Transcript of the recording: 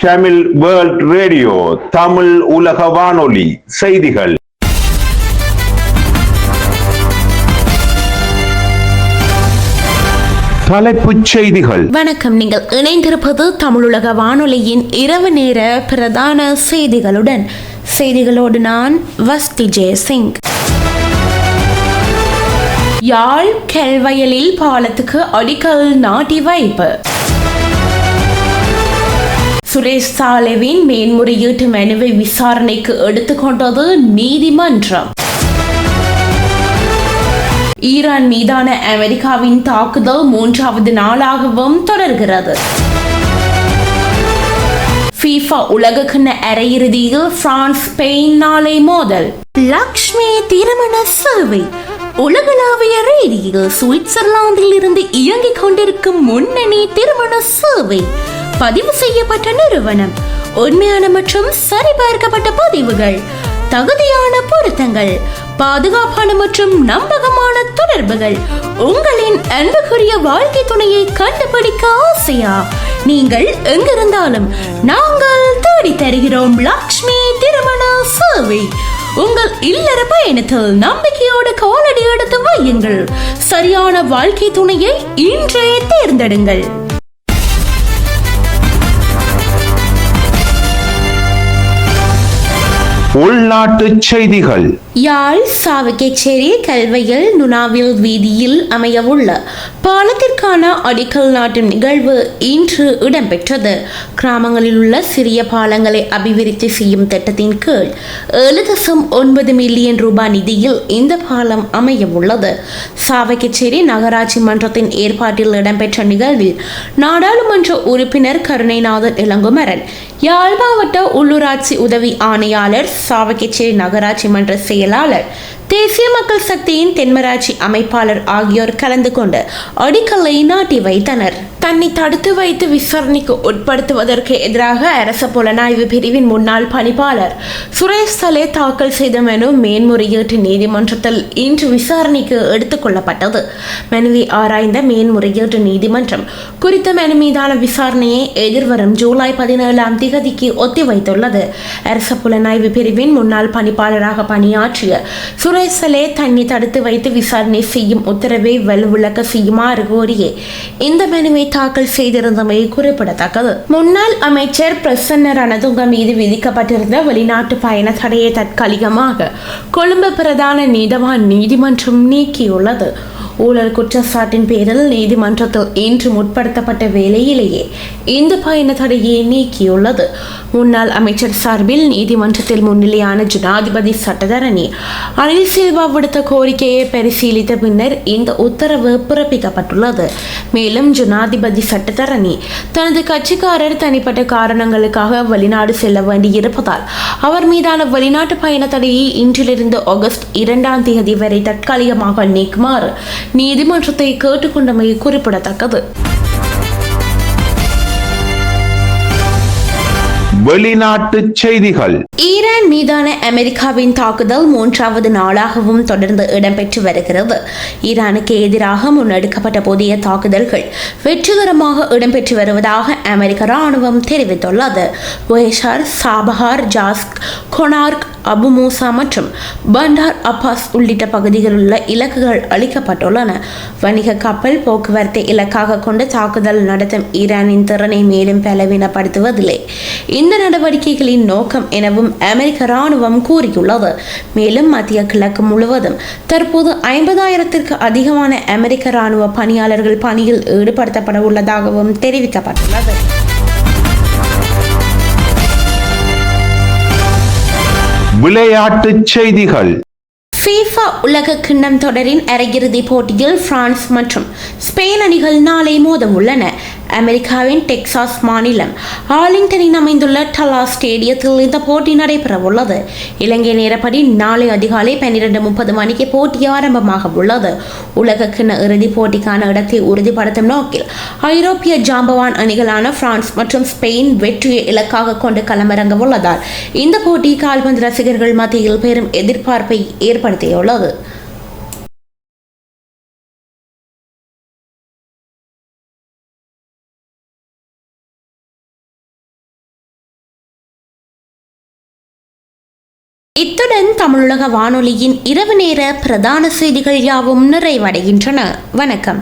Tamil world radio, Tamil உலக வானொலி செய்திகள். தலைப்புச் செய்திகள். வணக்கம். நீங்கள் இணைந்திருப்பது தமிழுலக வானொலியின் இரவு நேர பிரதான செய்திகளுடன். செய்திகளோடு நான் வஸ்தி ஜெயசிங். யாழ் கெல்வயலில் பாலத்துக்கு அடிக்கல் நாட்டி வைப்பு. சுரேஷ் சாலேவின் மேன்முறையீட்டு மனுவை விசாரணைக்கு எடுத்துக்கொண்டது நீதிமன்றம். ஈரான் மீதான அமெரிக்காவின் தாக்குதல் 3வது நாளாகவும் தொடர்கிறது. FIFA உலகக்கிண்ண அரையிறுதியில் பிரான்ஸ் ஸ்பெயின் நாளை மோதல். லக்ஷ்மி திருமண சேவை உலகளாவிய ரீதியில் சுவிட்சர்லாந்தில் இருந்து இயங்கிக் கொண்டிருக்கும் முன்னணி திருமண சேவை பதிவு செய்யப்பட்ட நிறுவனம். உண்மையான மற்றும் சரிபார்க்கப்பட்ட பதிவுகள், தகுதியான பொருத்தங்கள், பாதுகாப்பான மற்றும் நம்பகமான தொடர்புகள். உங்களின் அன்புக்குரிய வாழ்க்கை துணையை கண்டுபிடிக்க ஆசையா? நீங்கள் எங்கிருந்தாலும் நாங்கள் தேடி தருகிறோம். லக்ஷ்மி திருமண சேவை. உங்கள் இல்லற பயணத்தில் நம்பிக்கையோடு காலடி எடுத்து வையுங்கள். சரியான வாழ்க்கை துணையை இன்றே தேர்ந்தெடுங்கள். உள்நாட்டு செய்திகள். யாழ் சாவகச்சேரி கல்வையில் நுணாவில் வீதியில் அமையவுள்ள பாலத்திற்கான அடிக்கல் நாட்டும் நிகழ்வு இன்று இடம்பெற்றது. கிராமங்களில் உள்ள சிறிய பாலங்களை அபிவிருத்தி செய்யும் திட்டத்தின் கீழ் 7.9 மில்லியன் ரூபாய் நிதியில் இந்த பாலம் அமையவுள்ளது. சாவகச்சேரி நகராட்சி மன்றத்தின் ஏற்பாட்டில் இடம்பெற்ற நிகழ்வில் நாடாளுமன்ற உறுப்பினர் கருணைநாதன் இளங்குமரன், யாழ் மாவட்ட உள்ளூராட்சி உதவி ஆணையாளர், சாவகச்சேரி நகராட்சி மன்ற செயலாளர், தேசிய மக்கள் சக்தியின் தென்மராட்சி அமைப்பாளர் ஆகியோர் கலந்து கொண்டு அடிக்கல்லை நாட்டி வைத்தனர். தன்னை தடுத்து வைத்து விசாரணைக்கு உட்படுத்துவதற்கு எதிராக அரச புலனாய்வு பிரிவின் முன்னாள் பணிப்பாளர் சுரேஷ் சலே தாக்கல் செய்த மனு மேன்முறையீட்டு நீதிமன்றத்தில் இன்று விசாரணைக்கு எடுத்துக் கொள்ளப்பட்டது. மனுவை ஆராய்ந்த மேன்முறையீட்டு நீதிமன்றம் குறித்த மனு மீதான விசாரணையை எதிர்வரும் ஜூலை 17ஆம் தேதிக்கு ஒத்திவைத்துள்ளது. அரச புலனாய்வு பிரிவின் முன்னாள் பணிப்பாளராக பணியாற்றிய சுரேஷ் சலே தன்னை தடுத்து வைத்து விசாரணை செய்யும் உத்தரவை வலுவிழக்க செய்யுமாறு கோரியே இந்த மனுவை தாக்கல் செய்திருந்தமை குறிப்பிடத்தக்கது. முன்னாள் அமைச்சர் பிரசன்ன ரணதுங்க மீது விதிக்கப்பட்டிருந்த வெளிநாட்டு பயண தடையை தற்காலிகமாக கொழும்பு பிரதான நீதவான் நீதிமன்றம் நீக்கியுள்ளது. ஊழல் குற்றச்சாட்டின் பேரில் நீதிமன்றத்தில் இன்று முற்படுத்தப்பட்ட வேளையிலேயே இந்த பயண தடையை நீக்கியுள்ளது. முன்னாள் அமைச்சர் சார்பில் நீதிமன்றத்தில் முன்னிலையான ஜனாதிபதி சட்டத்தரணி அனில் சில்வா விடுத்த கோரிக்கையை பரிசீலித்த பின்னர் இந்த உத்தரவு பிறப்பிக்கப்பட்டுள்ளது. மேலும் ஜனாதிபதி சட்டத்தரணி தனது கட்சிக்காரர் தனிப்பட்ட காரணங்களுக்காக வெளிநாடு செல்ல வேண்டியிருப்பதால் அவர் மீதான வெளிநாட்டு பயண தடையை இன்றிலிருந்து ஆகஸ்ட் 2ஆம் தேதி வரை தற்காலிகமாக நீக்குமாறு நீதிமன்றத்தை கேட்டுக்கொண்டமை குறிப்பிடத்தக்கது. வெளிநாட்டு செய்திகள். ஈரான் மீதான அமெரிக்காவின் தாக்குதல் 3வது நாளாகவும் தொடர்ந்து இடம்பெற்று வருகிறது. ஈரானுக்கு எதிராக முன்னெடுக்கப்பட்ட புதிய தாக்குதல்கள் வெற்றிகரமாக இடம்பெற்று வருவதாக அமெரிக்க ராணுவம் தெரிவித்துள்ளது. புயஷார், சாபஹார், ஜாஸ்க், கொனார்க், அபு மூசா மற்றும் பண்டார் அப்பாஸ் உள்ளிட்ட பகுதிகளில் உள்ள இலக்குகள் அளிக்கப்பட்டுள்ளன. வணிக கப்பல் போக்குவரத்தை இலக்காக கொண்டு தாக்குதல் நடத்தும் ஈரானின் திறனை மேலும் பலவீனப்படுத்துவதில்லை இந்த நடவடிக்கைகளின் நோக்கம் எனவும் அமெரிக்க ராணுவம் கூறியுள்ளது. மேலும் மத்திய கிழக்கு முழுவதும் தற்போது 50,000த்திற்கு அதிகமான அமெரிக்க ராணுவ பணியாளர்கள் பணியில் ஈடுபடுத்தப்பட உள்ளதாகவும் தெரிவிக்கப்பட்டுள்ளது. விளையாட்டு செய்திகள். FIFA உலக கிண்ணம் தொடரின் அரையிறுதி போட்டியில் பிரான்ஸ் மற்றும் ஸ்பெயின் அணிகள் நாளை மோத உள்ளன. அமெரிக்காவின் டெக்சாஸ் மாநிலம் ஆர்லிங்டனில் அமைந்துள்ள டலாஸ் ஸ்டேடியத்தில் இந்த போட்டி நடைபெறவுள்ளது. இலங்கை நேரப்படி நாளை அதிகாலை 12:30 மணிக்கு போட்டி ஆரம்பமாக உள்ளது. உலக கிண்ண இறுதிப் போட்டிக்கான இடத்தை உறுதிப்படுத்தும் நோக்கில் ஐரோப்பிய ஜாம்பவான் அணிகளான பிரான்ஸ் மற்றும் ஸ்பெயின் வெற்றியை இலக்காக கொண்டு களமிறங்க உள்ளதால் இந்த போட்டி கால்பந்து ரசிகர்கள் மத்தியில் பெரும் எதிர்பார்ப்பை ஏற்படுத்தியுள்ளது. இத்துடன் தமிழுலக வானொலியின் இரவு நேர பிரதான செய்திகள் யாவும் நிறைவடைகின்றன. வணக்கம்.